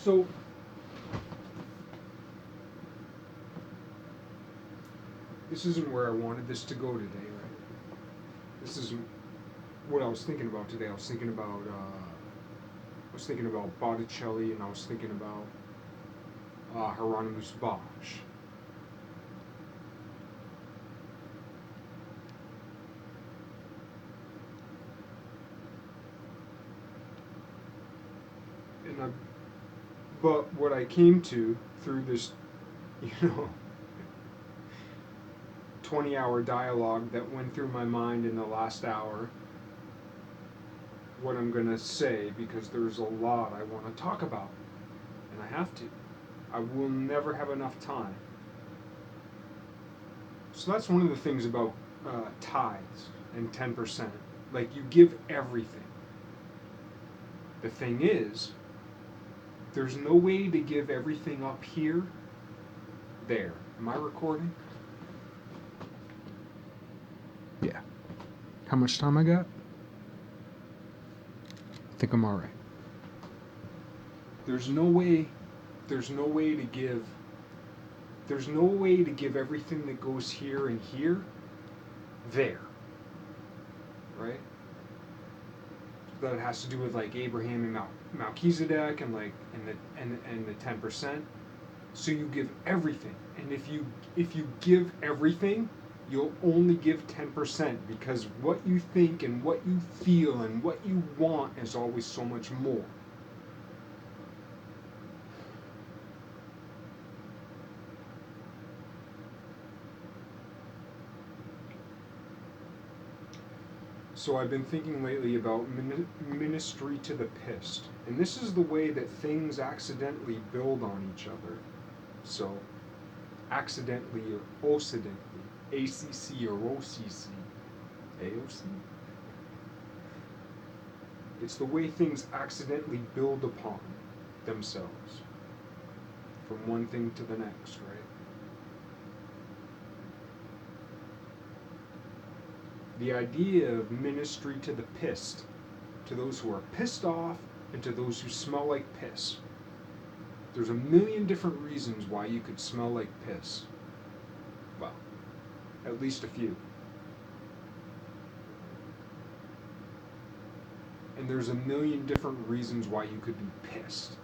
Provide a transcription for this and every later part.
So, this isn't where I wanted this to go today, right? This isn't what I was thinking about today. I was thinking about Botticelli, and I was thinking about Hieronymus Bosch. But what I came to through this, you know, 20-hour dialogue that went through my mind in the last hour, what I'm going to say, because there's a lot I want to talk about, and I have to. I will never have enough time. So that's one of the things about tithes and 10%. Like, you give everything. The thing is, there's no way to give everything up here, there. Am I recording? Yeah. How much time I got? I think I'm alright. There's no way to give everything that goes here and here, there. Right? That has to do with like Abraham and Melchizedek and like and the 10%. So you give everything, and if you give everything, you'll only give 10%, because what you think and what you feel and what you want is always so much more. So I've been thinking lately about ministry to the Pist, and this is the way that things accidentally build on each other. So, accidentally or occidentally, ACC or OCC, AOC. It's the way things accidentally build upon themselves, from one thing to the next, right? The idea of ministry to the pissed, to those who are pissed off and to those who smell like piss. There's a million different reasons why you could smell like piss. Well, at least a few. And there's a million different reasons why you could be pissed.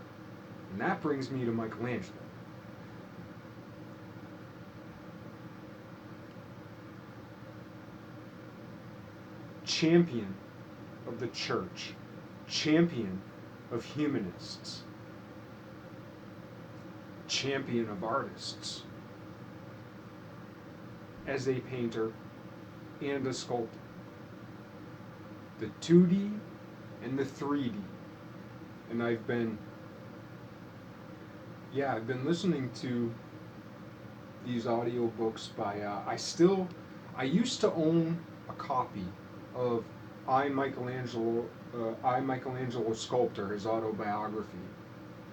And that brings me to Michelangelo. Champion of the church, champion of humanists, champion of artists, as a painter and a sculptor. The 2D and the 3D. And I've been listening to these audiobooks by, I used to own a copy of I, Michelangelo Sculptor, his autobiography.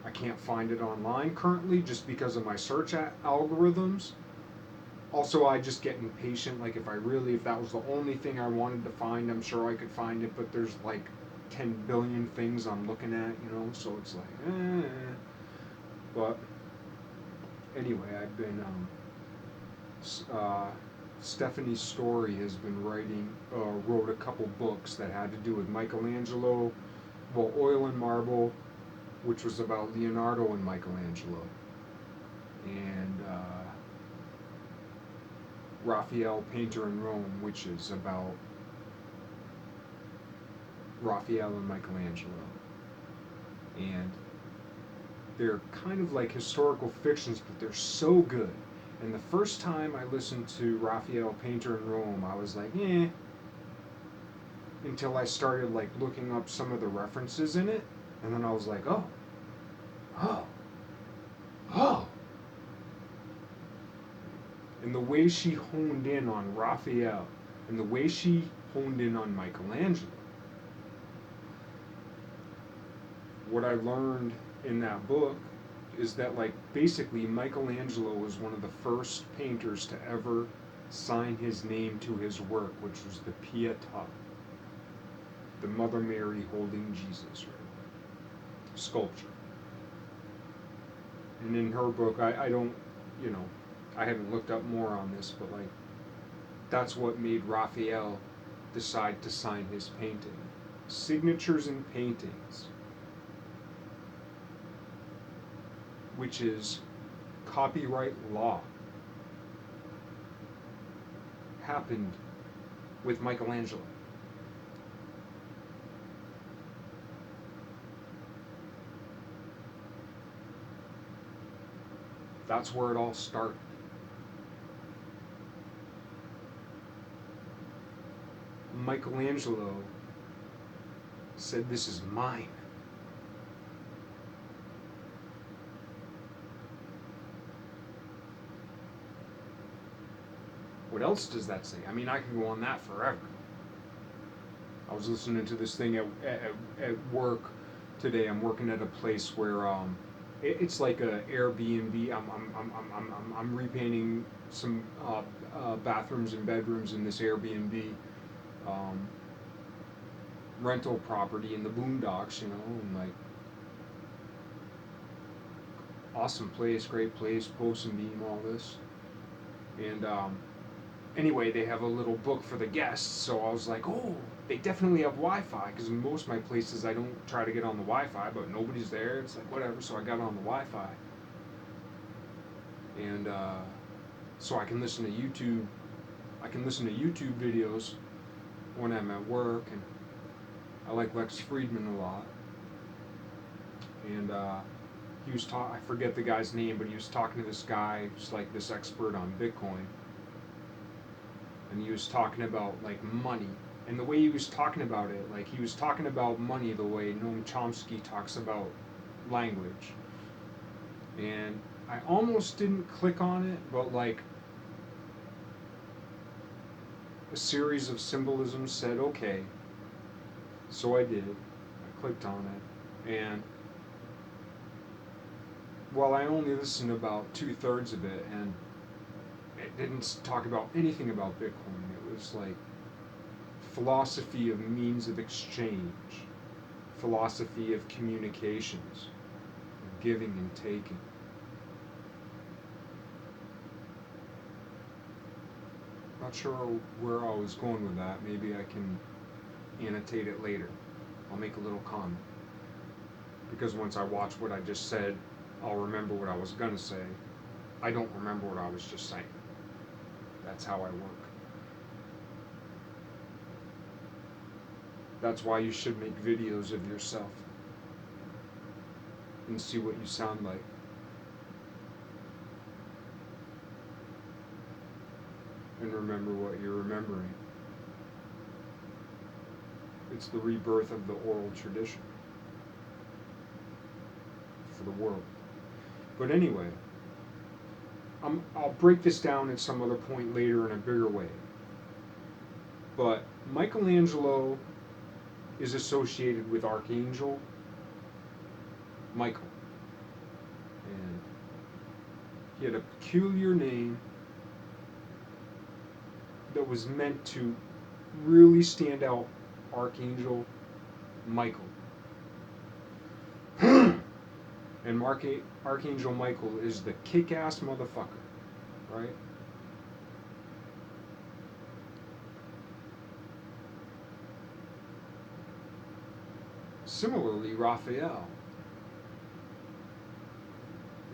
I can't find it online currently just because of my search algorithms. Also, I just get impatient. Like, if that was the only thing I wanted to find, I'm sure I could find it, but there's like 10 billion things I'm looking at, so it's like, But anyway, I've been, Stephanie Story has been wrote a couple books that had to do with Michelangelo, Oil and Marble, which was about Leonardo and Michelangelo, and Raphael, Painter in Rome, which is about Raphael and Michelangelo. And they're kind of like historical fictions, but they're so good. And the first time I listened to Raphael, Painter in Rome, I was like, until I started like looking up some of the references in it, and then I was like, oh. And the way she honed in on Raphael, and the way she honed in on Michelangelo, what I learned in that book is that, like, basically Michelangelo was one of the first painters to ever sign his name to his work, which was the Pietà, the Mother Mary holding Jesus, right? Sculpture. And in her book, I don't, you know, I haven't looked up more on this, but like, that's what made Raphael decide to sign his painting. Signatures in paintings, which is copyright law, happened with Michelangelo. That's where it all started. Michelangelo said, "This is mine." What else does that say? I mean, I could go on that forever. I was listening to this thing at work today. I'm working at a place where it's like a Airbnb. I'm repainting some bathrooms and bedrooms in this Airbnb um, rental property in the boondocks, you know, and like awesome place, great place, post and beam, all this. And anyway, they have a little book for the guests, so I was like, oh, they definitely have Wi-Fi, because in most of my places I don't try to get on the Wi-Fi, but nobody's there. It's like whatever, so I got on the Wi-Fi, and so I can listen to YouTube. I can listen to YouTube videos when I'm at work, and I like Lex Friedman a lot. And he was I forget the guy's name, but he was talking to this guy, just like this expert on Bitcoin, and he was talking about like money. And the way he was talking about it, like he was talking about money the way Noam Chomsky talks about language. And I almost didn't click on it, but like a series of symbolisms said, okay. So I did. I clicked on it. And while I only listened about 2/3 of it, and it didn't talk about anything about Bitcoin, it was like philosophy of means of exchange, philosophy of communications, giving and taking. Not sure where I was going with that. Maybe I can annotate it later. I'll make a little comment. Because once I watch what I just said, I'll remember what I was going to say. I don't remember what I was just saying. That's how I work. That's why you should make videos of yourself and see what you sound like. And remember what you're remembering. It's the rebirth of the oral tradition for the world. But anyway, I'll break this down at some other point later in a bigger way. But Michelangelo is associated with Archangel Michael. And he had a peculiar name that was meant to really stand out, Archangel Michael. And Archangel Michael is the kick-ass motherfucker, right? Similarly, Raphael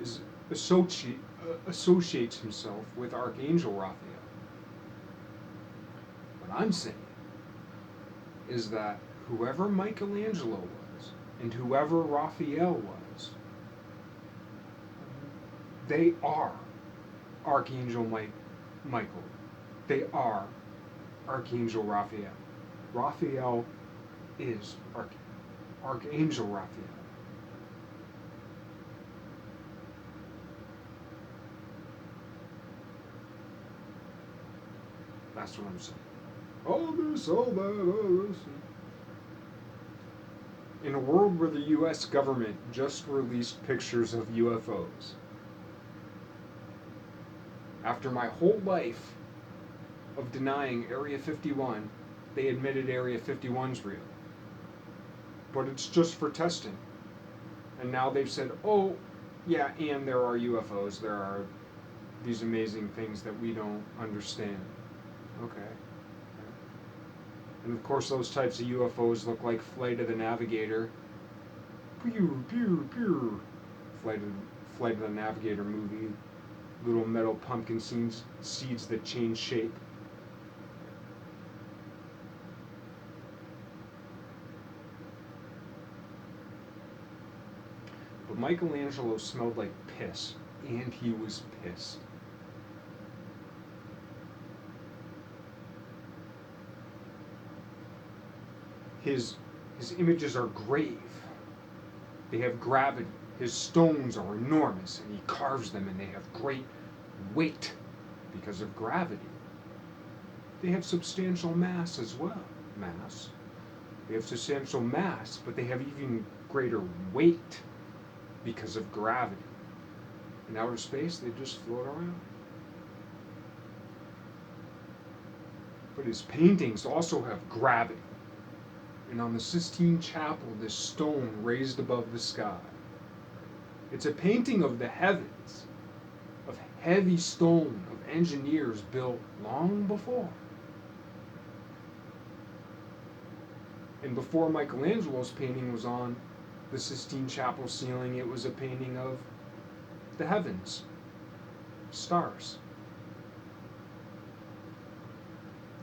is associates himself with Archangel Raphael. What I'm saying is that whoever Michelangelo was and whoever Raphael was, they are Archangel Michael. They are Archangel Raphael. Raphael is Archangel Raphael. That's what I'm saying. All this, all that, all this. In a world where the US government just released pictures of UFOs, after my whole life of denying Area 51, they admitted Area 51's real. But it's just for testing. And now they've said, oh, Yeah, and there are UFOs. There are these amazing things that we don't understand. Okay. And of course, those types of UFOs look like Flight of the Navigator. Pew, pew, pew. Flight of, Flight of the Navigator movie. Little metal pumpkin seeds that change shape. But Michelangelo smelled like piss, and he was pissed. His images are grave. They have gravity. His stones are enormous, and he carves them, and they have great weight because of gravity. They have substantial mass as well. Mass. They have substantial mass, but they have even greater weight because of gravity. In outer space, they just float around. But his paintings also have gravity. And on the Sistine Chapel, this stone raised above the sky. It's a painting of the heavens, of heavy stone, of engineers built long before. And before Michelangelo's painting was on the Sistine Chapel ceiling, it was a painting of the heavens, stars.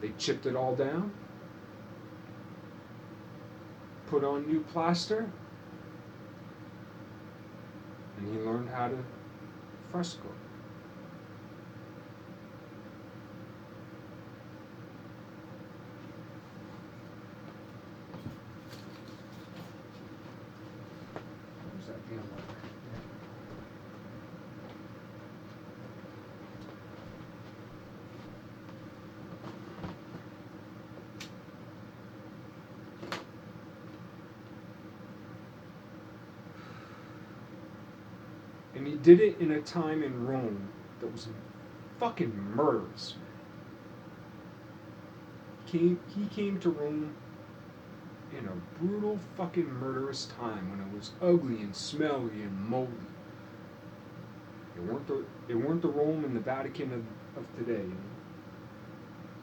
They chipped it all down, put on new plaster, and he learned how to fresco. Where's that damn letter? And he did it in a time in Rome that was fucking murderous. He came to Rome in a brutal fucking murderous time when it was ugly and smelly and moldy. It weren't the Rome and the Vatican of today. You know?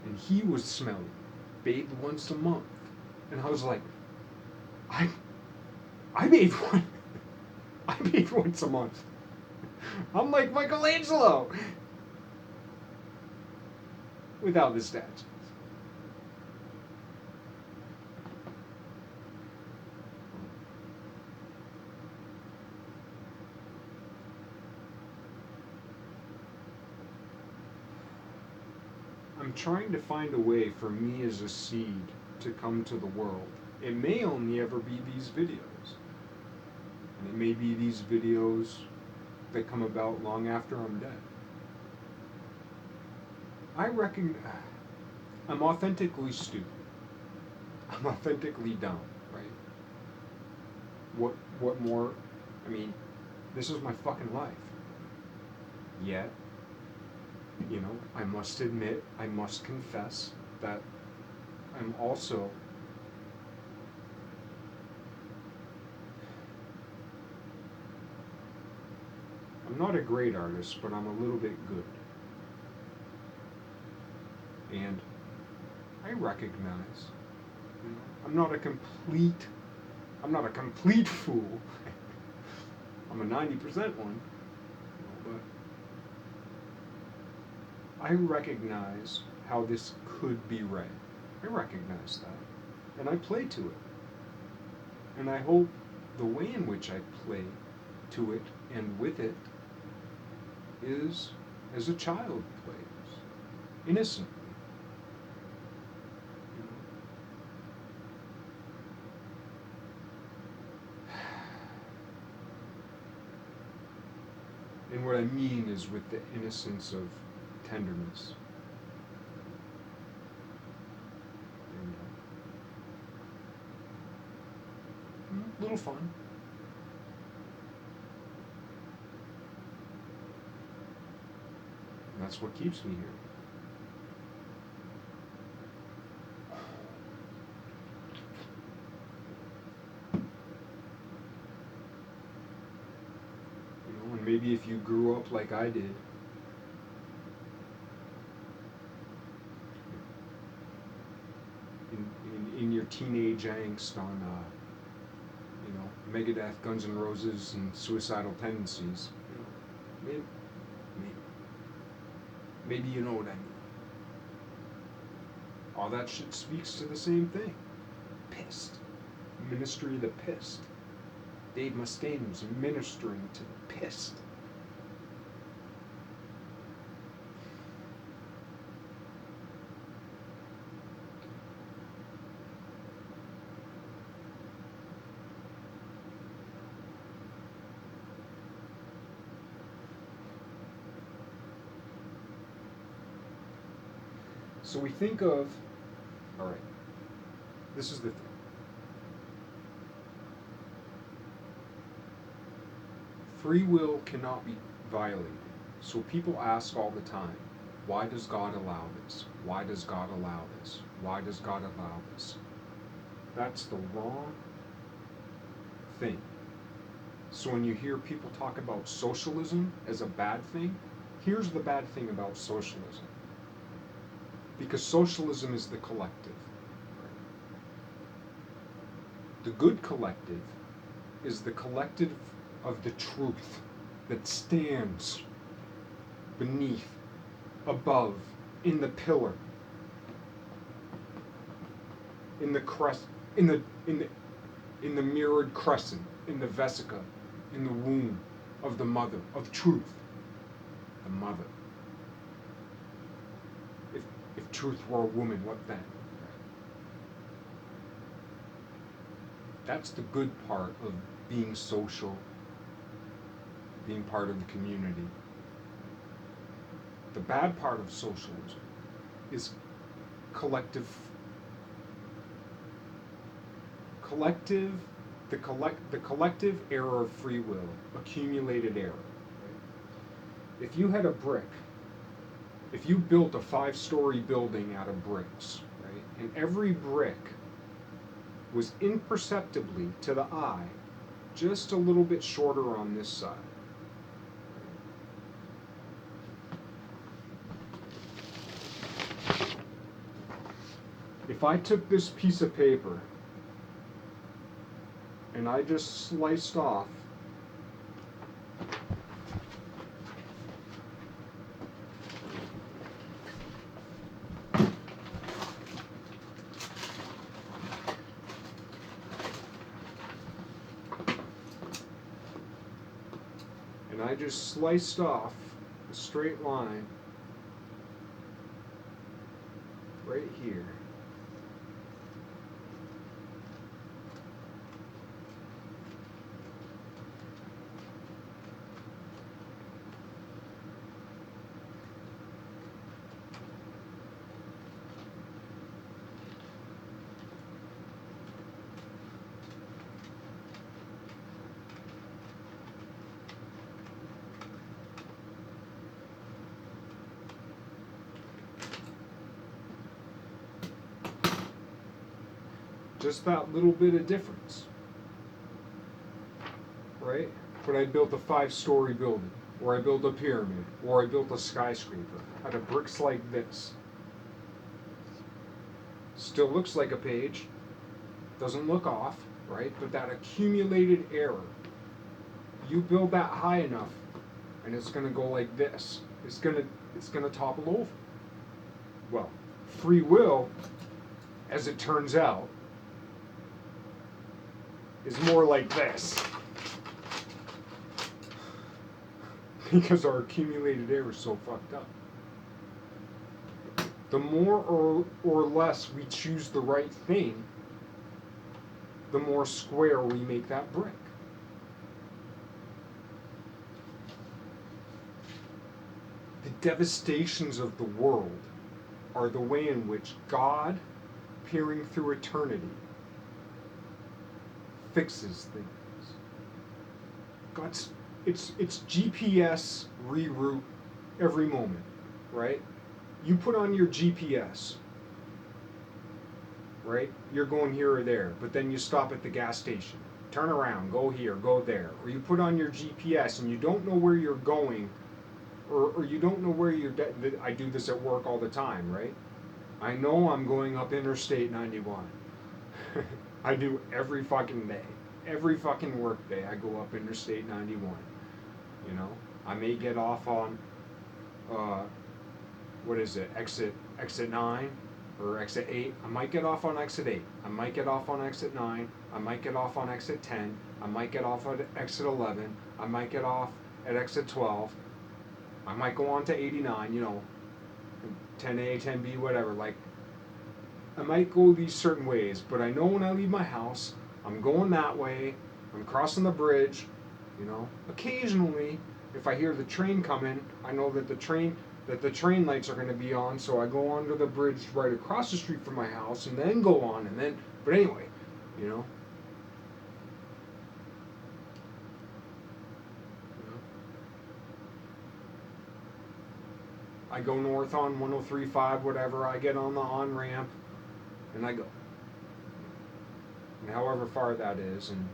And he was smelly, bathed once a month. And I was like, I bathe one. I bathe once a month. I'm like Michelangelo without the statues. I'm trying to find a way for me as a seed to come to the world. It may only ever be these videos. And it may be these videos that come about long after I'm dead. I reckon I'm authentically stupid. I'm authentically dumb, right? What more? I mean, this is my fucking life. Yet, you know, I must admit, I must confess that I'm also I'm not a great artist, but I'm a little bit good. And I recognize, you know, I'm not a complete fool. I'm a 90% one. You know, but I recognize how this could be read. I recognize that. And I play to it. And I hope the way in which I play to it and with it is as a child plays, innocently. And what I mean is with the innocence of tenderness. And a little fun. And that's what keeps me here. maybe if you grew up like I did, in your teenage angst on, Megadeth, Guns N' Roses, and suicidal tendencies, maybe, maybe, maybe you know what I mean. All that shit speaks to the same thing. Pist. Ministry of the Pist. Dave Mustaine was ministering to the Pist. So we think of, all right, this is the thing. Free will cannot be violated. So people ask all the time, why does God allow this? Why does God allow this? Why does God allow this? That's the wrong thing. So when you hear people talk about socialism as a bad thing, here's the bad thing about socialism. Because socialism is the collective. The good collective is the collective of the truth that stands beneath, above, in the pillar, in the crest, in the mirrored crescent, in the vesica, in the womb of the mother, of truth, the mother. If truth were a woman, what then? That's the good part of being social, being part of the community. The bad part of socialism is the collective error of free will, accumulated error. If you had a brick, if you built a 5-story building out of bricks, right, and every brick was imperceptibly to the eye just a little bit shorter on this side. If I took this piece of paper and I just sliced off a straight line right here. Just that little bit of difference, right? But I built a 5-story building, or I built a pyramid, or I built a skyscraper out of bricks like this. Still looks like a page, doesn't look off, right? But that accumulated error, you build that high enough, and it's gonna go like this. It's gonna topple over. Well, free will, as it turns out, is more like this. Because our accumulated error is so fucked up. The more or less we choose the right thing, the more square we make that brick. The devastations of the world are the way in which God, peering through eternity, fixes things. It's GPS reroute every moment, right? You put on your GPS, right? You're going here or there, but then you stop at the gas station. turn around, go here, go there. Or you put on your GPS and you don't know where you're going, or you don't know where you're. I do this at work all the time, right? I know I'm going up Interstate 91. I do every fucking day. Every fucking work day I go up Interstate 91. You know? I may get off on, uh, what is it, exit 9 or exit 8. I might get off on exit 8. I might get off on exit 9. I might get off on exit 10. I might get off at exit 11. I might get off at exit 12. I might go on to 89, you know, 10A, 10B, whatever. Like, I might go these certain ways, but I know when I leave my house, I'm going that way. I'm crossing the bridge, you know. Occasionally, if I hear the train coming, I know that the train lights are going to be on, so I go onto the bridge right across the street from my house and then go on and then. But anyway, you know. I go north on 103.5, whatever. I get on the on ramp, and I go. And however far that is, and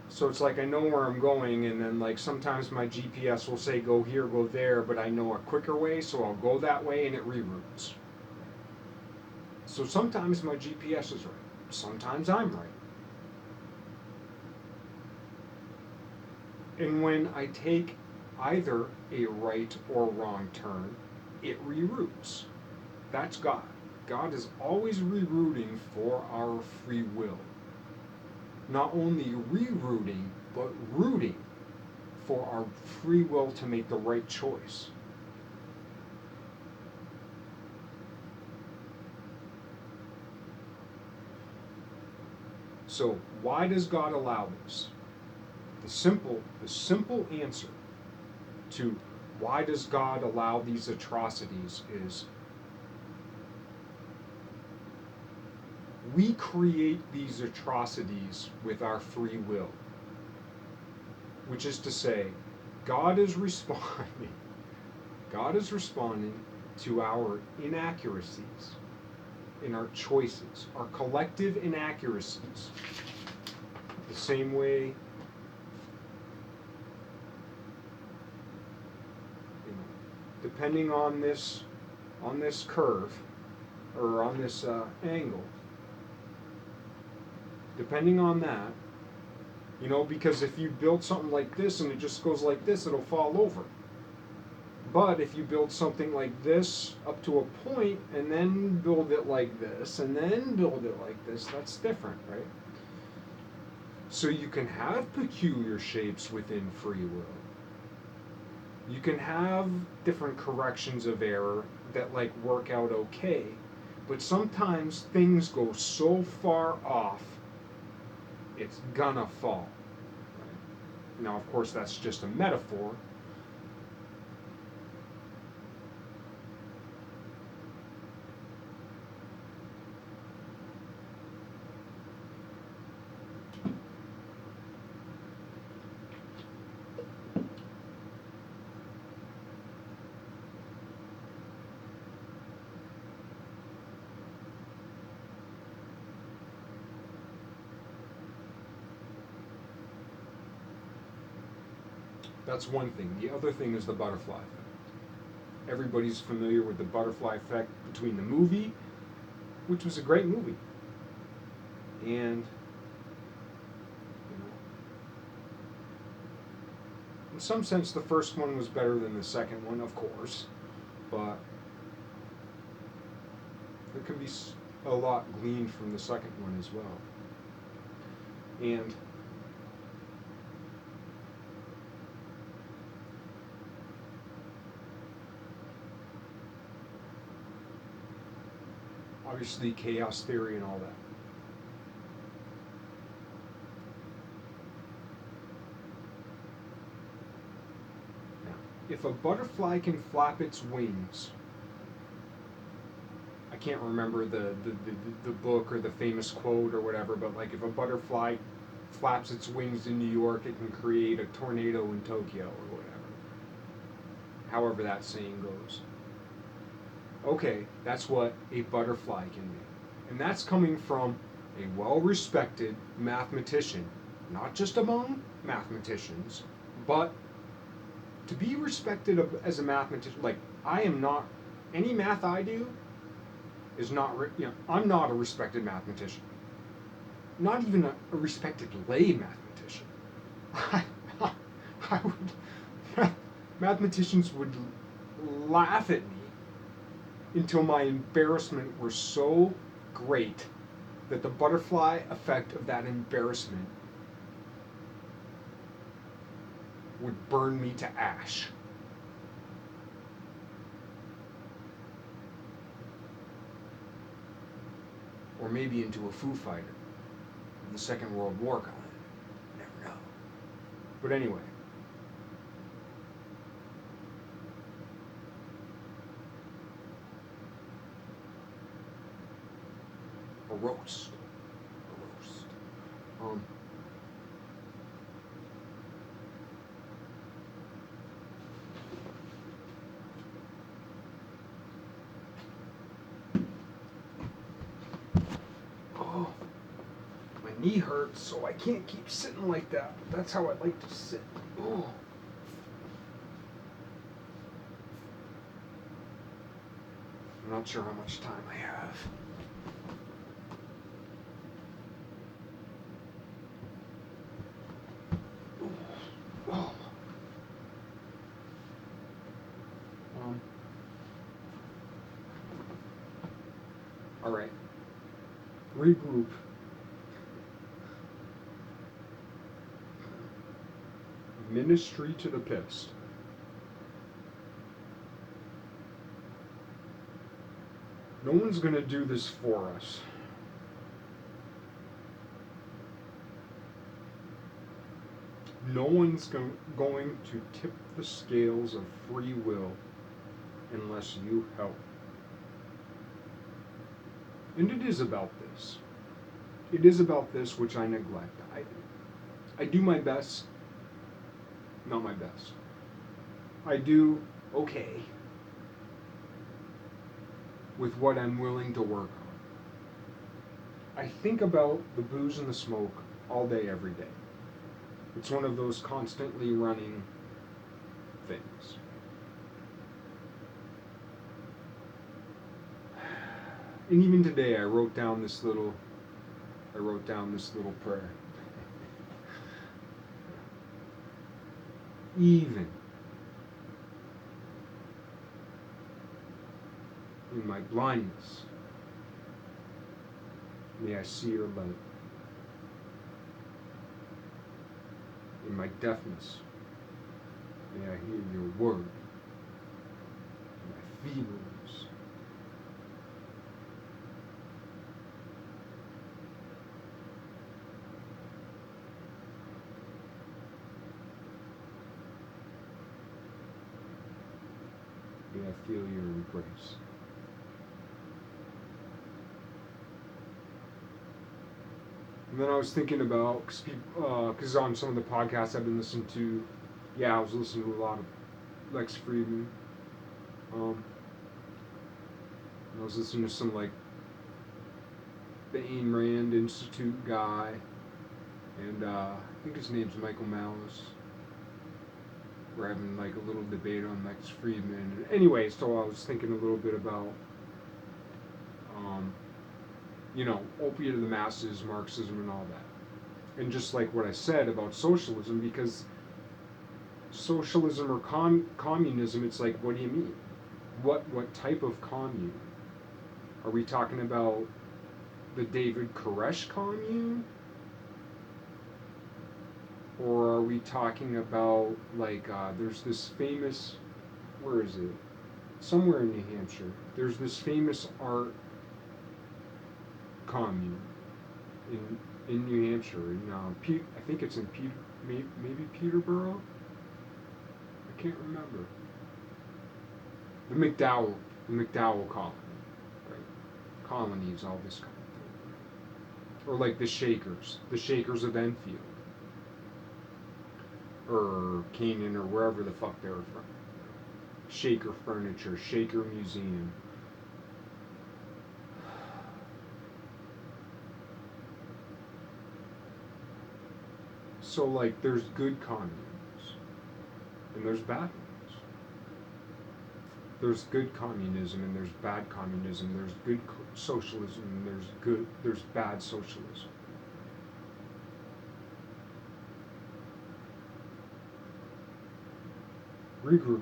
so it's like I know where I'm going, and then like sometimes my GPS will say go here, go there, but I know a quicker way, so I'll go that way, and it reroutes. So sometimes my GPS is right. Sometimes I'm right. And when I take either a right or wrong turn, it reroutes. That's God. God is always rerouting for our free will. Not only rerouting, but rooting for our free will to make the right choice. So why does God allow this? The simple answer to why does God allow these atrocities is we create these atrocities with our free will. Which is to say, God is responding to our inaccuracies in our choices, our collective inaccuracies. The same way depending on this curve or on this angle, depending on that, you know, because if you build something like this and it just goes like this, it'll fall over. But if you build something like this up to a point and then build it like this and then build it like this, that's different, right? So you can have peculiar shapes within free will. You can have different corrections of error that like work out okay, but sometimes things go so far off, it's gonna fall. Right? Now, of course, that's just a metaphor. That's one thing. The other thing is the butterfly effect. Everybody's familiar with the butterfly effect between the movie, which was a great movie, and in some sense the first one was better than the second one, of course, but there can be a lot gleaned from the second one as well. And obviously chaos theory and all that. Now, if a butterfly can flap its wings, I can't remember the book or the famous quote or whatever, but like if a butterfly flaps its wings in New York, it can create a tornado in Tokyo or whatever. However that saying goes. Okay, that's what a butterfly can do. And that's coming from a well-respected mathematician, not just among mathematicians, but to be respected as a mathematician. Like, I am not, any math I do is not, I'm not a respected mathematician. Not even a respected lay mathematician. I would, mathematicians would laugh at me until my embarrassment were so great that the butterfly effect of that embarrassment would burn me to ash. Or maybe into a Foo Fighter in the Second World War kind. Never know. But anyway. A roast. Oh, my knee hurts, so I can't keep sitting like that. That's how I like to sit. Oh. I'm not sure how much time I have. Oh. All right. Regroup. Ministry to the Pist. No one's going to do this for us. No one's going to tip the scales of free will unless you help. And it is about this. It is about this which I neglect. I do my best. Not my best. I do okay with what I'm willing to work on. I think about the booze and the smoke all day, every day. It's one of those constantly running things. And even today, I wrote down this little prayer. Even in my blindness, may I see your light. In my deafness, may I hear your word. In my feebleness, may I feel your embrace. And then I was thinking about, because on some of the podcasts I've been listening to, I was listening to a lot of Lex Friedman. I was listening to some, like, the Ayn Rand Institute guy, and I think his name's Michael Malice. We're having, like, a little debate on Lex Friedman. Anyway, so I was thinking a little bit about, opiate of the masses, Marxism, and all that. And just like what I said about socialism, because socialism or communism, it's like, what do you mean? What type of commune? Are we talking about the David Koresh commune? Or are we talking about, like, there's this famous, where is it? Somewhere in New Hampshire. There's this famous art commune in New Hampshire. I think it's in maybe Peterborough? I can't remember. The McDowell colony. Right? Colonies, all this kind of thing. Or like the Shakers of Enfield. Or Canaan, or wherever the fuck they were from. Shaker Furniture, Shaker Museum. So, like, there's good communes and there's bad ones. There's good communism and there's bad communism. There's good socialism and there's bad socialism. Regroup.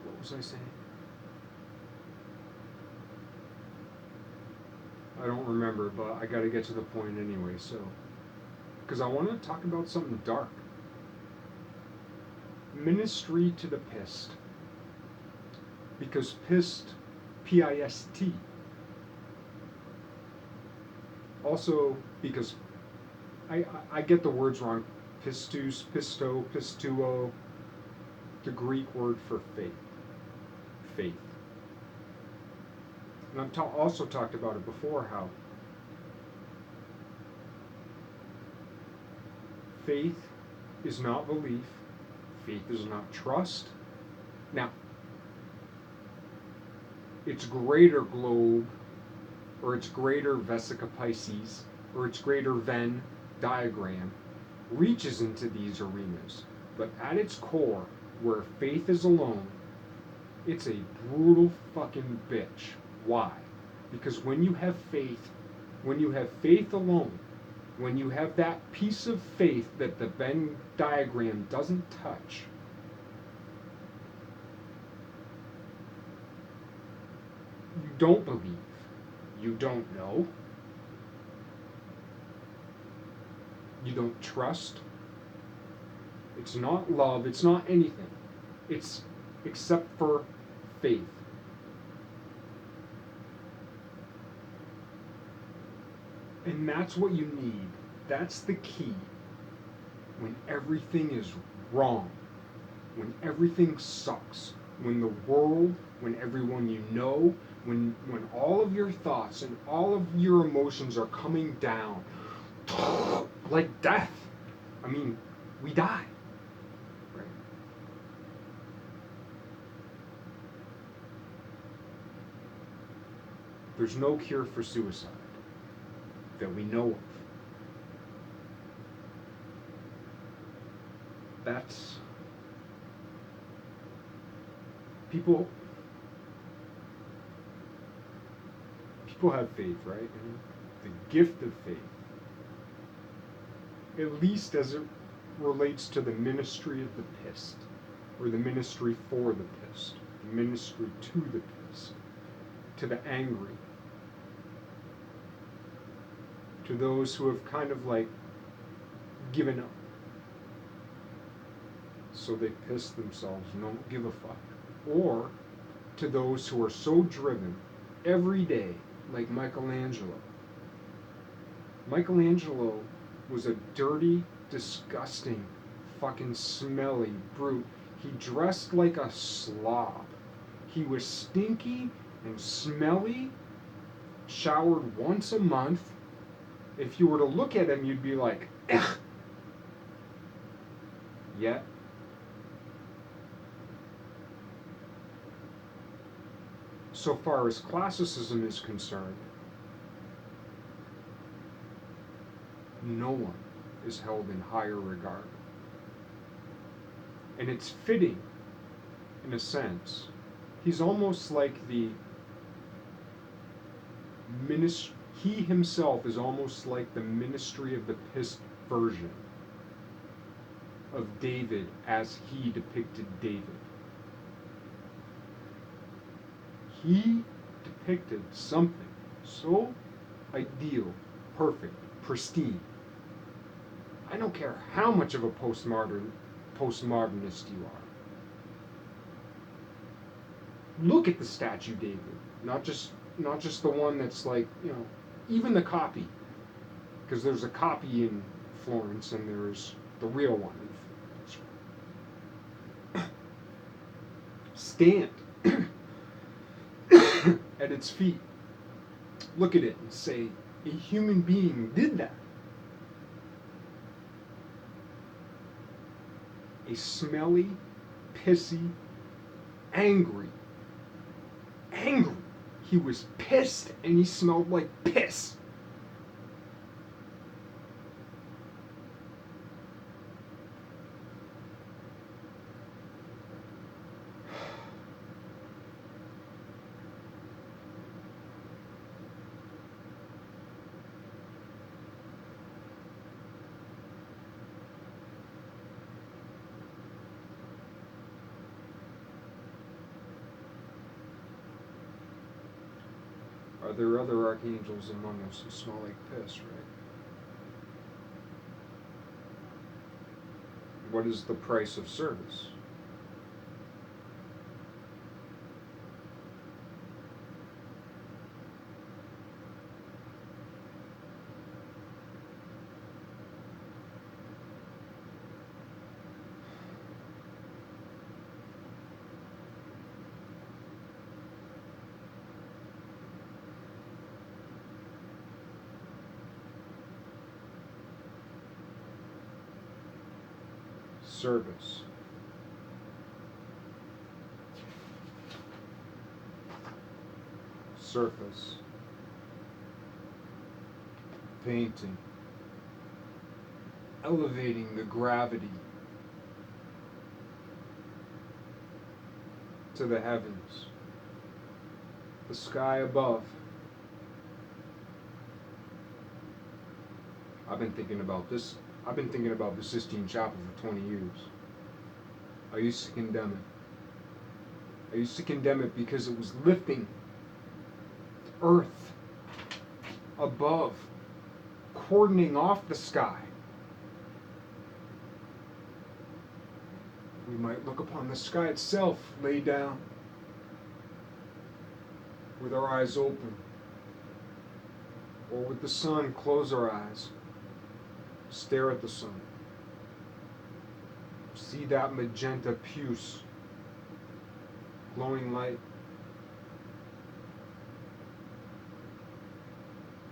What was I saying? I don't remember, but I gotta get to the point anyway, so. Because I want to talk about something dark. Ministry to the Pist. Because Pist, P-I-S-T. Also, because I get the words wrong. Pistus, pisto, pistuo. The Greek word for faith. Faith. And I've also talked about it before, how faith is not belief, faith is not trust. Now, its greater globe, or its greater Vesica Pisces, or its greater Venn diagram reaches into these arenas. But at its core, where faith is alone, it's a brutal fucking bitch. Why? Because when you have faith alone, when you have that piece of faith that the Venn diagram doesn't touch, you don't believe, you don't know, you don't trust, it's not love, it's not anything, it's except for faith. And that's what you need. That's the key. When everything is wrong, when everything sucks, when the world, when everyone you know, when all of your thoughts and all of your emotions are coming down, like death. I mean, we die. Right? There's no cure for suicide that we know of. That's people have faith, right? And the gift of faith, at least as it relates to the ministry of the Pist, or the ministry for the Pist, the ministry to the Pist, to the angry, to those who have kind of like given up. So they piss themselves and don't give a fuck. Or to those who are so driven every day, like Michelangelo. Michelangelo was a dirty, disgusting, fucking smelly brute. He dressed like a slob. He was stinky and smelly, showered once a month. If you were to look at him, you'd be like, ugh. Yet, so far as classicism is concerned, no one is held in higher regard. And it's fitting, in a sense. He's almost like the ministry. He himself is almost like the ministry of the Pist version of David as he depicted David. He depicted something so ideal, perfect, pristine. I don't care how much of a postmodernist you are. Look at the statue, David. Not just the one that's like, even the copy. Because there's a copy in Florence and there's the real one in Florence. Stand at its feet. Look at it and say, a human being did that. A smelly, pissy, angry. He was pissed and he smelled like piss. Are there other archangels among us who smell like piss, right? What is the price of service? Service. Surface. Painting. Elevating the gravity to the heavens. The sky above. I've been thinking about the Sistine Chapel for 20 years. I used to condemn it. I used to condemn it because it was lifting the earth above, cordoning off the sky. We might look upon the sky itself, lay down, with our eyes open, or with the sun, close our eyes, stare at the sun, see that magenta puce, glowing light,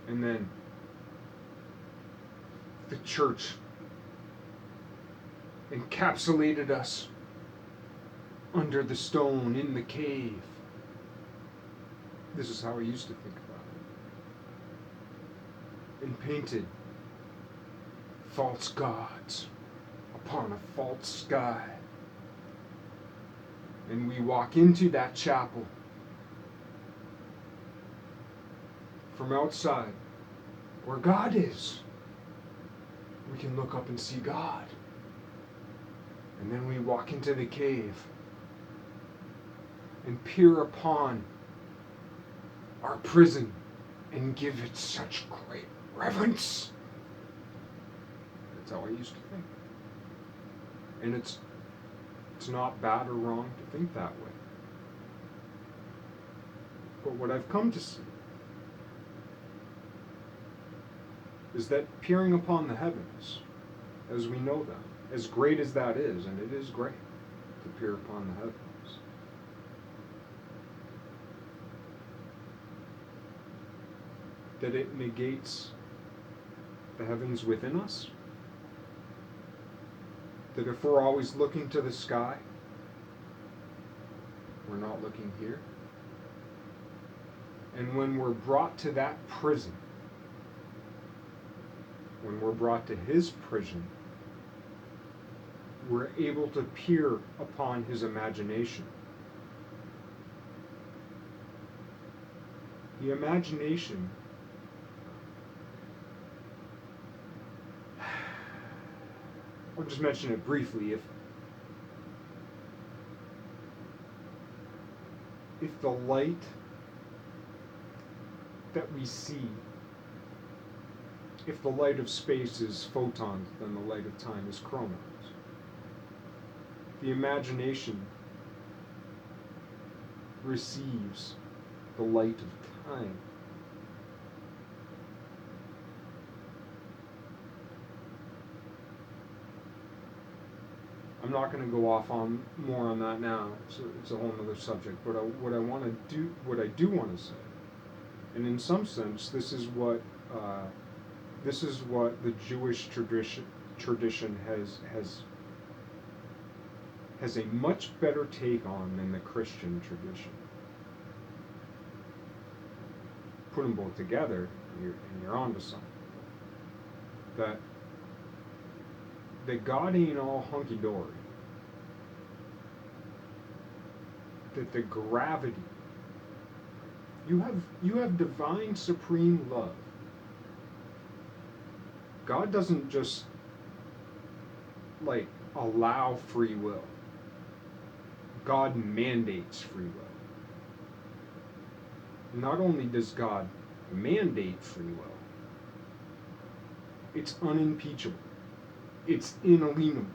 and then the church encapsulated us under the stone in the cave. This is how I used to think about it. And painted false gods upon a false sky. And we walk into that chapel from outside, where God is. We can look up and see God. And then we walk into the cave and peer upon our prison and give it such great reverence. That's how I used to think. And it's not bad or wrong to think that way. But what I've come to see is that peering upon the heavens, as we know them, as great as that is, and it is great to peer upon the heavens, that it negates the heavens within us. That if we're always looking to the sky, we're not looking here. And when we're brought to that prison, when we're brought to his prison, we're able to peer upon his imagination. The imagination I'll just mention it briefly. If the light that we see, if the light of space is photons, then the light of time is chromos. The imagination receives the light of time. I'm not going to go off on more on that now. It's a whole other subject. But what I do want to say, and in some sense, this is what the Jewish tradition has a much better take on than the Christian tradition. Put them both together, and you're onto something. That God ain't all hunky-dory. That the gravity, you have divine supreme love. God doesn't just allow free will. God mandates free will. not only does God mandate free will, it's unimpeachable. It's inalienable.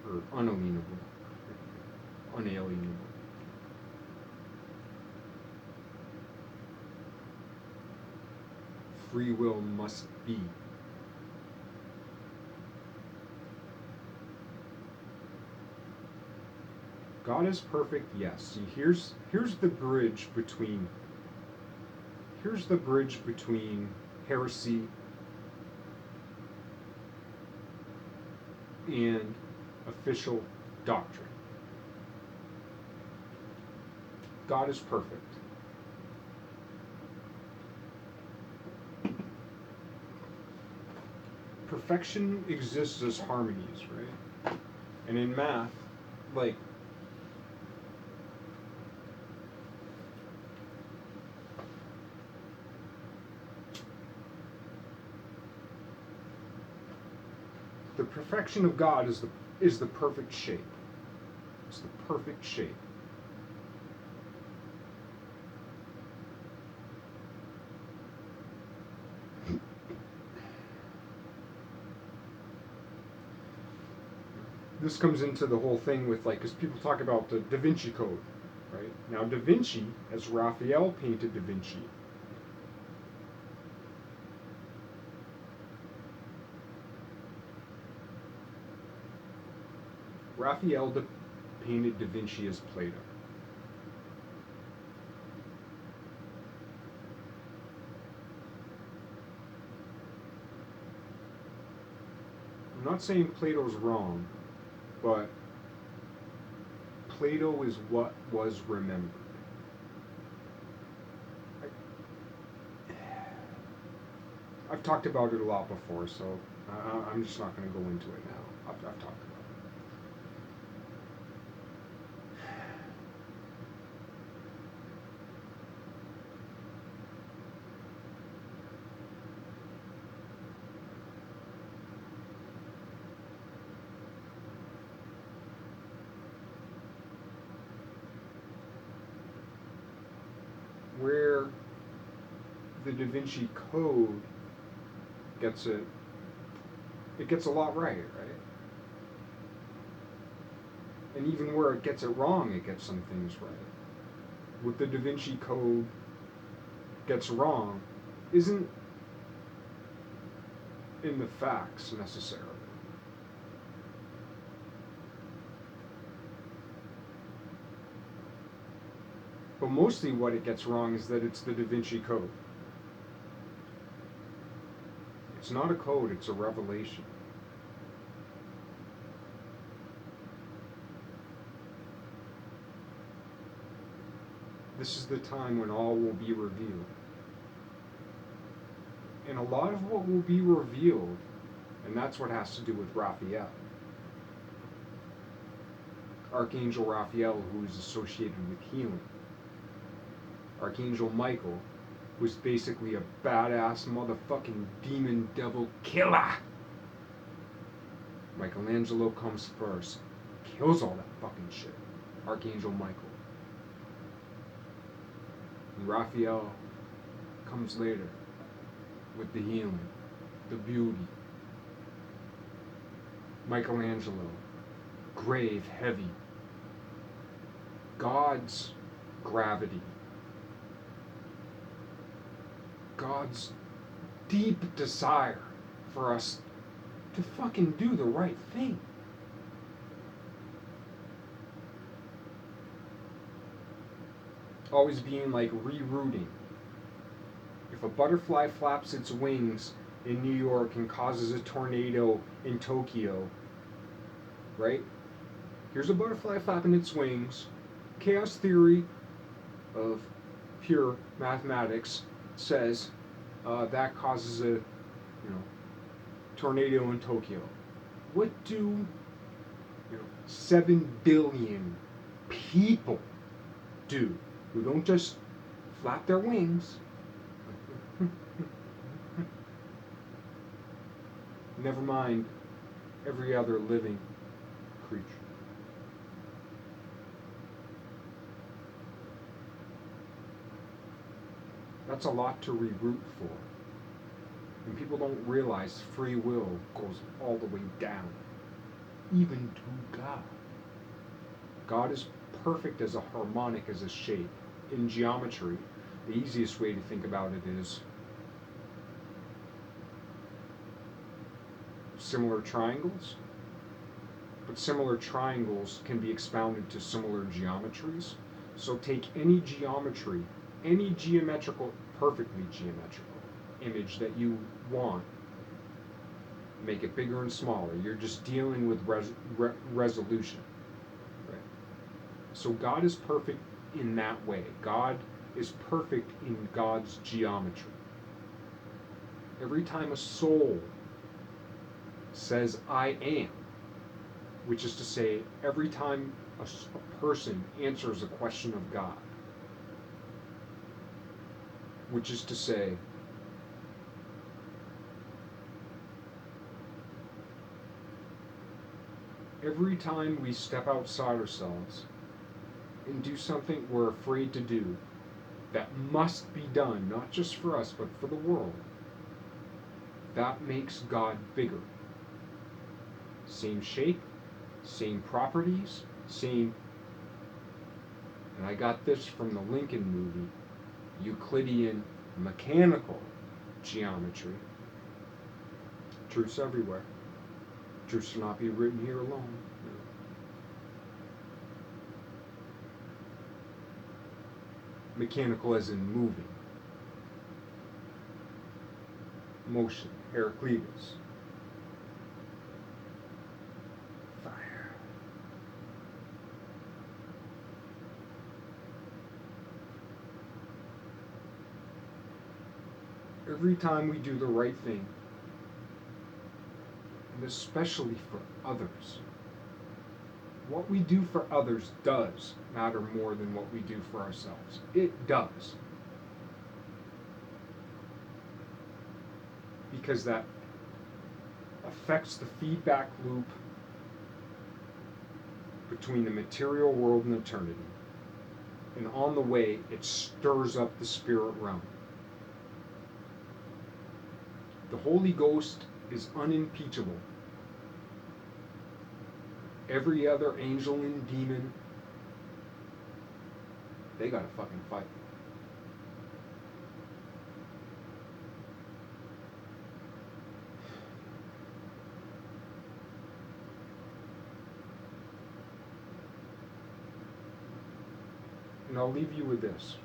Or unalienable. Unalienable. Free will must be. God is perfect, yes. See, here's the bridge between heresy and official doctrine. God is perfect. Perfection exists as harmonies, right? And in math, like, the perfection of God is the perfect shape. It's the perfect shape. This comes into the whole thing with, like, because people talk about the Da Vinci Code, right? Now, Da Vinci, as Raphael painted Da Vinci, Raphael painted Da Vinci as Plato. I'm not saying Plato's wrong, but Plato is what was remembered. I've talked about it a lot before, so I'm just not going to go into it now. I've talked about it. Where the Da Vinci Code gets it gets a lot right? And even where it gets it wrong, it gets some things right. What the Da Vinci Code gets wrong isn't in the facts necessarily. But mostly what it gets wrong is that it's the Da Vinci Code. It's not a code, it's a revelation. This is the time when all will be revealed. And a lot of what will be revealed, and that's what has to do with Raphael. Archangel Raphael, who is associated with healing. Archangel Michael, who's basically a badass motherfucking demon devil killer. Michelangelo comes first, kills all that fucking shit. Archangel Michael. And Raphael comes later with the healing, the beauty. Michelangelo, grave, heavy. God's gravity. God's deep desire for us to fucking do the right thing. Always being like rerouting. If a butterfly flaps its wings in New York and causes a tornado in Tokyo, right? Here's a butterfly flapping its wings. Chaos theory of pure mathematics says that causes a tornado in Tokyo. What do 7 billion people do who don't just flap their wings? Never mind every other living creature. That's a lot to re-root for. And people don't realize free will goes all the way down, even to God. God is perfect as a harmonic, as a shape. In geometry, the easiest way to think about it is similar triangles, but similar triangles can be expounded to similar geometries. So take any geometry, any geometrical, perfectly geometrical image that you want, make it bigger and smaller. You're just dealing with resolution. Right? So God is perfect in that way. God is perfect in God's geometry. Every time a soul says, I am, which is to say, every time a person answers a question of God, which is to say, every time we step outside ourselves and do something we're afraid to do that must be done, not just for us, but for the world, that makes God bigger. Same shape, same properties, same. And I got this from the Lincoln movie, Euclidean mechanical geometry. Truths everywhere. Truths cannot be written here alone. Mechanical as in moving. Motion, Heraclitus. Fire. Every time we do the right thing, and especially for others, what we do for others does matter more than what we do for ourselves. It does. Because that affects the feedback loop between the material world and eternity. And on the way, it stirs up the spirit realm. The Holy Ghost is unimpeachable. Every other angel and demon, they gotta fucking fight. And I'll leave you with this.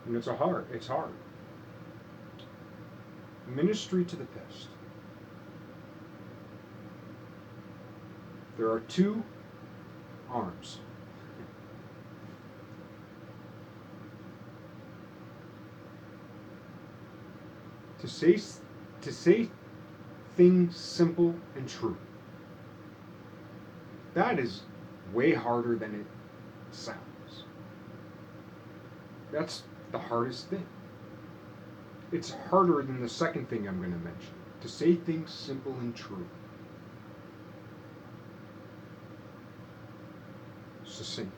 And it's hard. Ministry to the Pist. There are two arms. To say things simple and true. That is way harder than it sounds. That's the hardest thing. It's harder than the second thing I'm going to mention. To say things simple and true. Succinct.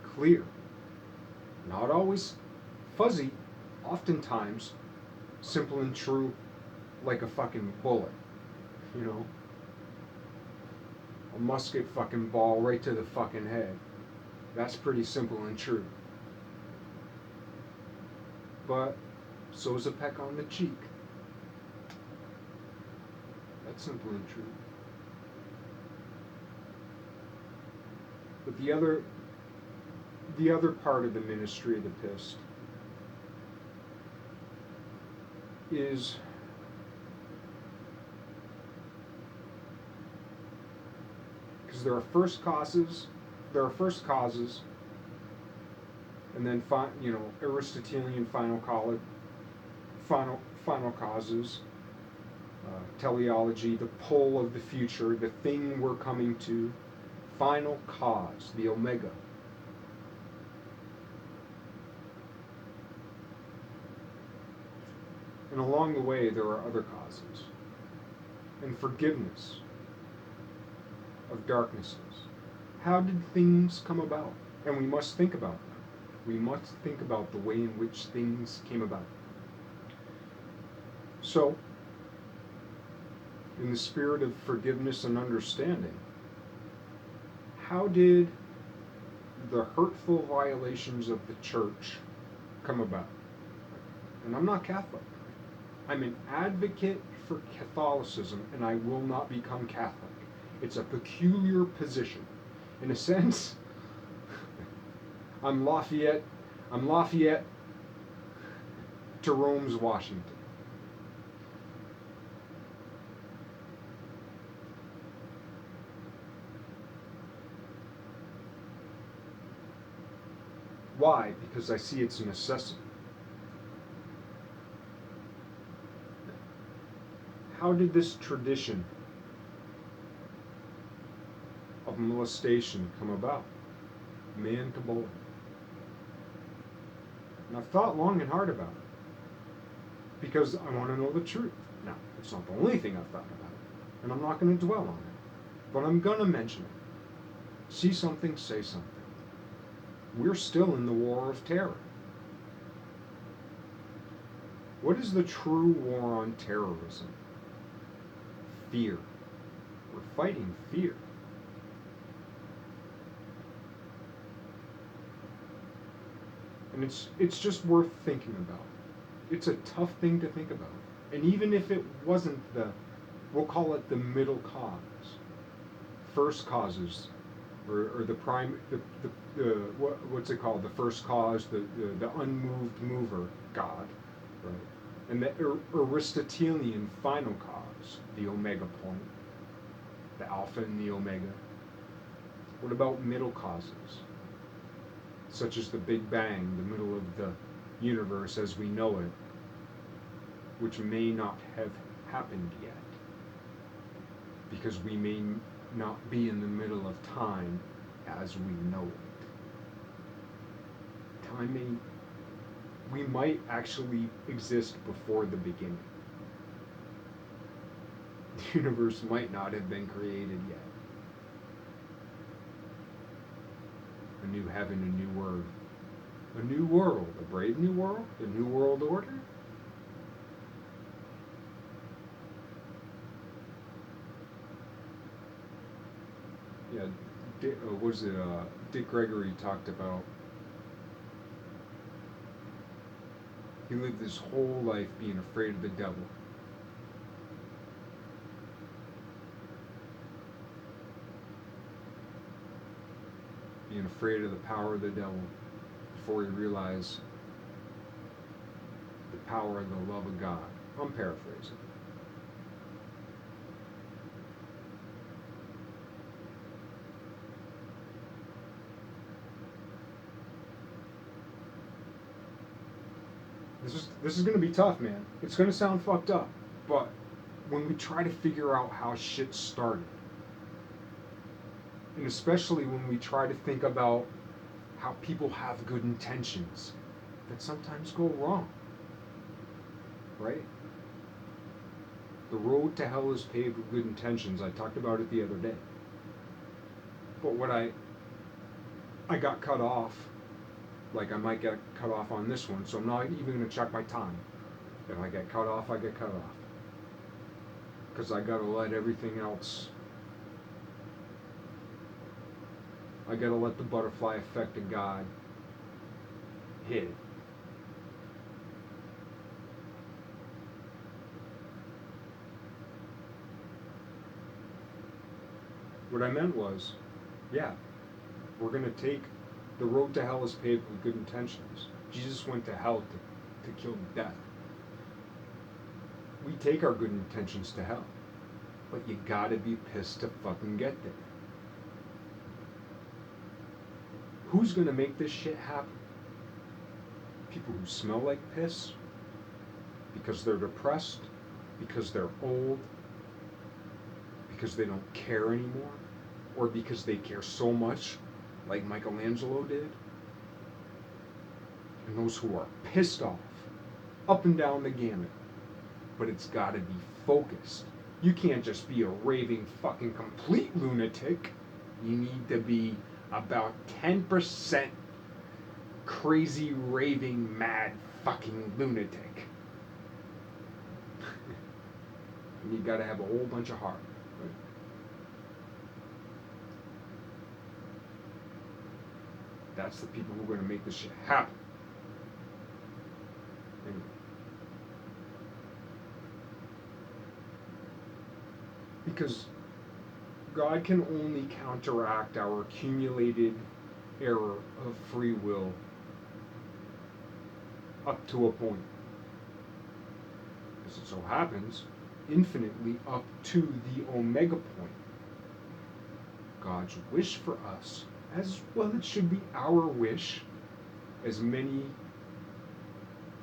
Clear. Not always fuzzy. Oftentimes simple and true like a fucking bullet. You know? A musket fucking ball right to the fucking head. That's pretty simple and true. But so is a peck on the cheek. That's simple and true. But the other part of the ministry of the Pist is because there are first causes, and then Aristotelian final causes, teleology, the pole of the future, the thing we're coming to, final cause, the omega. And along the way, there are other causes. And forgiveness of darknesses. How did things come about? And we must think about them. We must think about the way in which things came about. So, in the spirit of forgiveness and understanding, how did the hurtful violations of the church come about? And I'm not Catholic. I'm an advocate for Catholicism, and I will not become Catholic. It's a peculiar position. In a sense, I'm Lafayette to Rome's Washington. Why? Because I see it's a necessity. How did this tradition of molestation come about? Man to boy. And I've thought long and hard about it because I want to know the truth. Now, it's not the only thing I've thought about, and I'm not going to dwell on it, but I'm going to mention it. See something, say something. We're still in the war of terror. What is the true war on terrorism? Fear. We're fighting fear. And it's just worth thinking about. It's a tough thing to think about. And even if it wasn't we'll call it the middle cause, first causes, or the prime, what's it called? The first cause, the unmoved mover, God, right? And the Aristotelian final cause, the omega point, the alpha and the omega. What about middle causes, such as the Big Bang, the middle of the universe as we know it, which may not have happened yet, because we may not be in the middle of time as we know it. We might actually exist before the beginning. The universe might not have been created yet. A new heaven, a new earth, a new world, a brave new world, a new world order. Yeah, Dick Gregory talked about, he lived his whole life being afraid of the devil. Being afraid of the power of the devil before he realized the power and the love of God. I'm paraphrasing. This is going to be tough, man. It's going to sound fucked up, but when we try to figure out how shit started, and especially when we try to think about how people have good intentions that sometimes go wrong, right? The road to hell is paved with good intentions. I talked about it the other day. But what I got cut off, like I might get cut off on this one, so I'm not even going to check my time. If I get cut off, I get cut off. Because I got to let everything else, I got to let the butterfly effect of God hit it. What I meant was, yeah, we're going to take, the road to hell is paved with good intentions. Jesus went to hell to kill death. We take our good intentions to hell, but you gotta be pissed to fucking get there. Who's gonna make this shit happen? People who smell like piss, because they're depressed, because they're old, because they don't care anymore, or because they care so much, like Michelangelo did. And those who are pissed off, up and down the gamut. But it's gotta be focused. You can't just be a raving fucking complete lunatic. You need to be about 10% crazy, raving, mad, fucking lunatic. And you gotta have a whole bunch of heart. Right? That's the people who are gonna make this shit happen. Anyway. Because God can only counteract our accumulated error of free will up to a point. As it so happens, infinitely up to the omega point. God's wish for us, as well it should be our wish, as many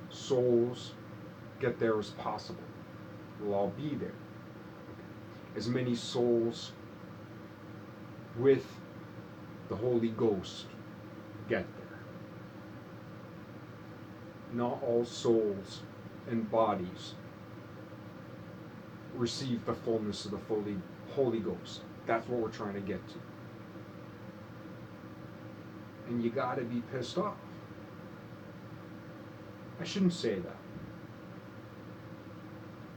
souls get there as possible. We'll all be there. As many souls with the Holy Ghost get there. Not all souls and bodies receive the fullness of the Holy Ghost. That's what we're trying to get to. And you gotta be pissed off. I shouldn't say that.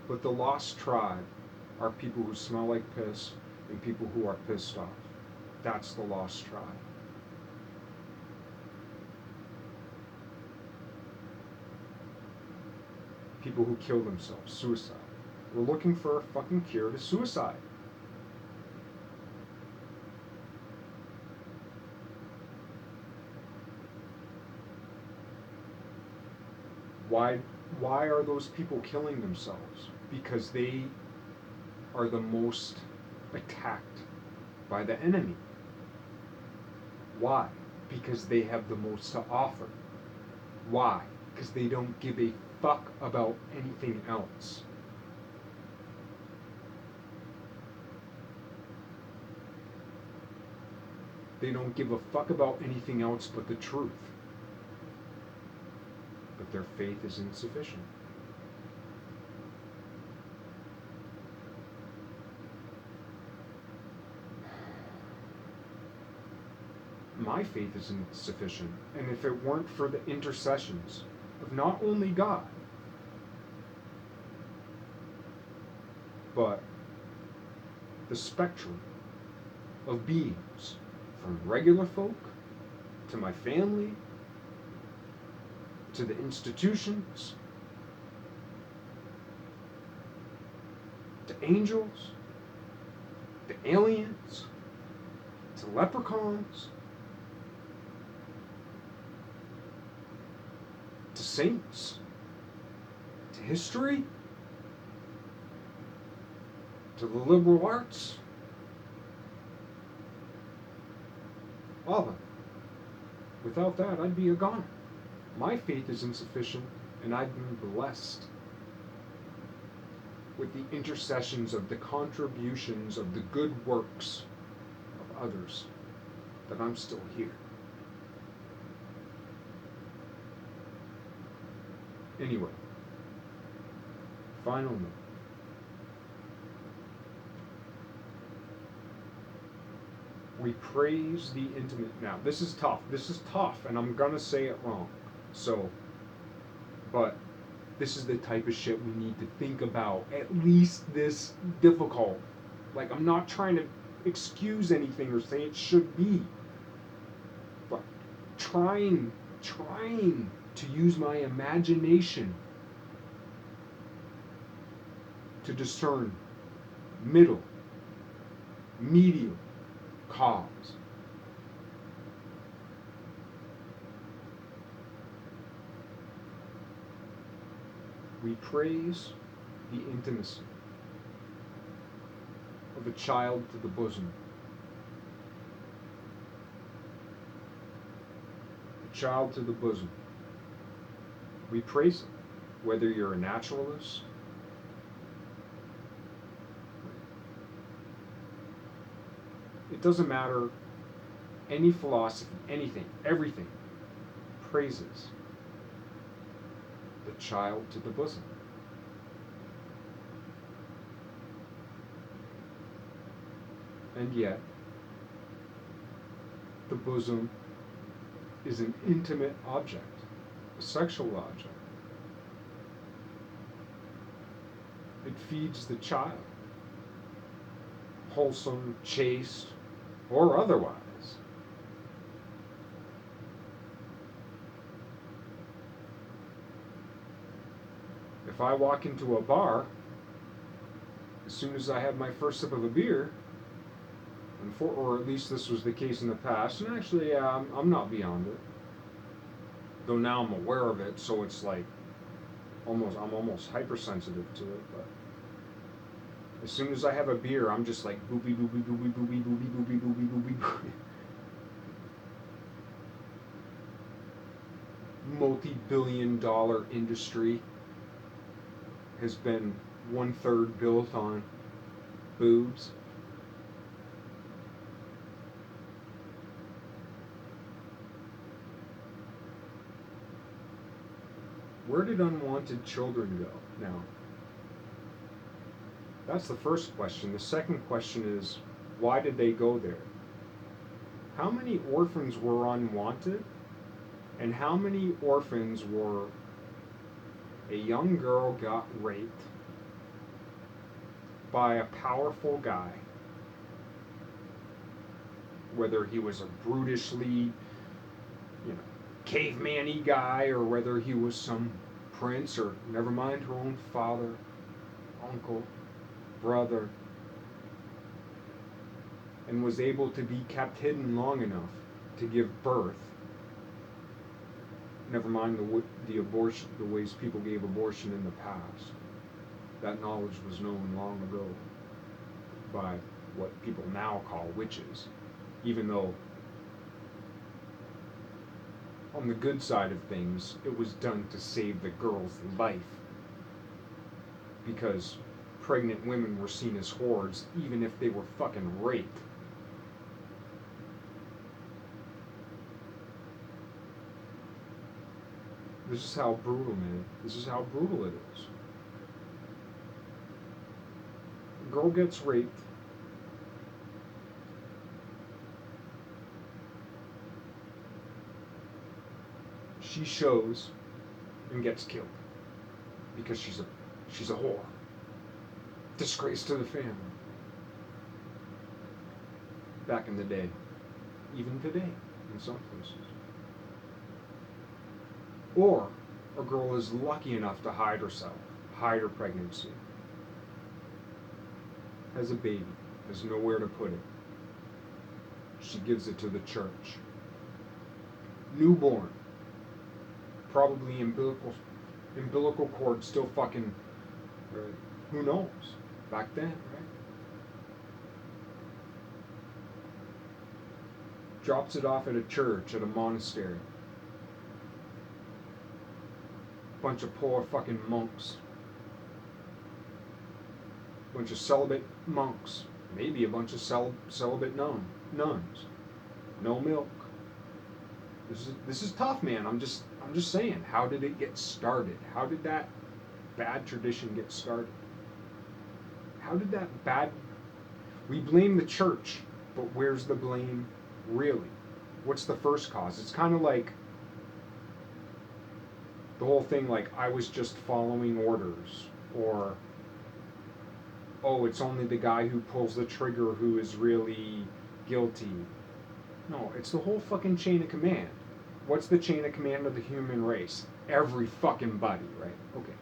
But the lost tribe are people who smell like piss and people who are pissed off. That's the lost tribe. People who kill themselves, suicide. We're looking for a fucking cure to suicide. Why are those people killing themselves? Because they are the most attacked by the enemy. Why? Because they have the most to offer. Why? Because they don't give a fuck about anything else. They don't give a fuck about anything else but the truth. But their faith is insufficient. My faith is insufficient, and if it weren't for the intercessions of not only God, but the spectrum of beings, from regular folk to my family to the institutions to angels to aliens to leprechauns to saints to history to the liberal arts, all of them. Without that, I'd be a goner. My faith is insufficient, and I've been blessed with the intercessions of the contributions of the good works of others that I'm still here. Anyway, final note. We praise the intimate. Now, this is tough. This is tough, and I'm gonna say it wrong. So, but this is the type of shit we need to think about, at least this difficult. Like, I'm not trying to excuse anything or say it should be, but trying to use my imagination to discern middle, medium, cause. We praise the intimacy of a child to the bosom. A child to the bosom. We praise it, whether you're a naturalist, it doesn't matter, any philosophy, anything, everything praises the child to the bosom. And yet, the bosom is an intimate object, a sexual object. It feeds the child, wholesome, chaste, or otherwise. If I walk into a bar, as soon as I have my first sip of a beer, or at least this was the case in the past, and actually, yeah, I'm not beyond it. Though now I'm aware of it, so it's like I'm almost hypersensitive to it. But as soon as I have a beer, I'm just like boopy boopy boopy boopy boopy boopy boopy boopy boopy. Multi-billion-dollar industry has been 1/3 built on boobs. Where did unwanted children go now? That's the first question. The second question is, why did they go there? How many orphans were unwanted? And how many orphans were a young girl got raped by a powerful guy, whether he was a brutishly, caveman-y guy, or whether he was some prince, or never mind her own father, uncle, brother, and was able to be kept hidden long enough to give birth. Never mind the abortion, the ways people gave abortion in the past. That knowledge was known long ago by what people now call witches, even though on the good side of things, it was done to save the girl's life, because pregnant women were seen as whores even if they were fucking raped. This is how brutal, man. This is how brutal it is. A girl gets raped. She shows and gets killed because she's a whore. Disgrace to the family. Back in the day, even today, in some places. Or a girl is lucky enough to hide herself, hide her pregnancy, has a baby, has nowhere to put it. She gives it to the church. Newborn, probably umbilical cord still fucking, who knows, back then, right? Drops it off at a church, at a monastery. Bunch of poor fucking monks. Bunch of celibate monks. Maybe a bunch of celibate nuns. No milk. This is tough, man. I'm just saying. How did it get started? How did that bad tradition get started? How did that bad... We blame the church, but where's the blame really? What's the first cause? It's kind of like the whole thing, like, I was just following orders, or, oh, it's only the guy who pulls the trigger who is really guilty. No, it's the whole fucking chain of command. What's the chain of command of the human race? Every fucking body, right? Okay.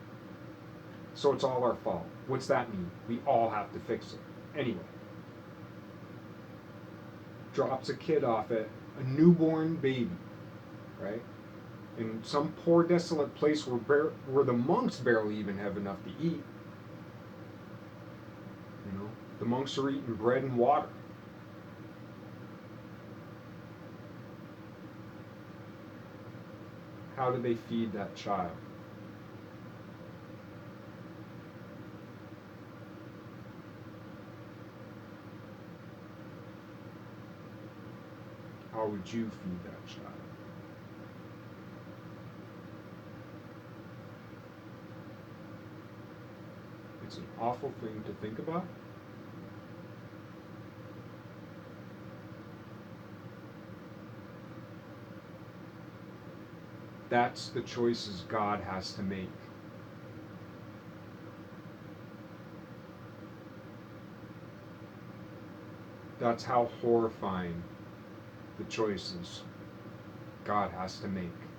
So it's all our fault. What's that mean? We all have to fix it. Anyway. Drops a kid off at a newborn baby, right? In some poor, desolate place where the monks barely even have enough to eat. The monks are eating bread and water. How do they feed that child? How would you feed that child? It's an awful thing to think about. That's the choices God has to make. That's how horrifying the choices God has to make.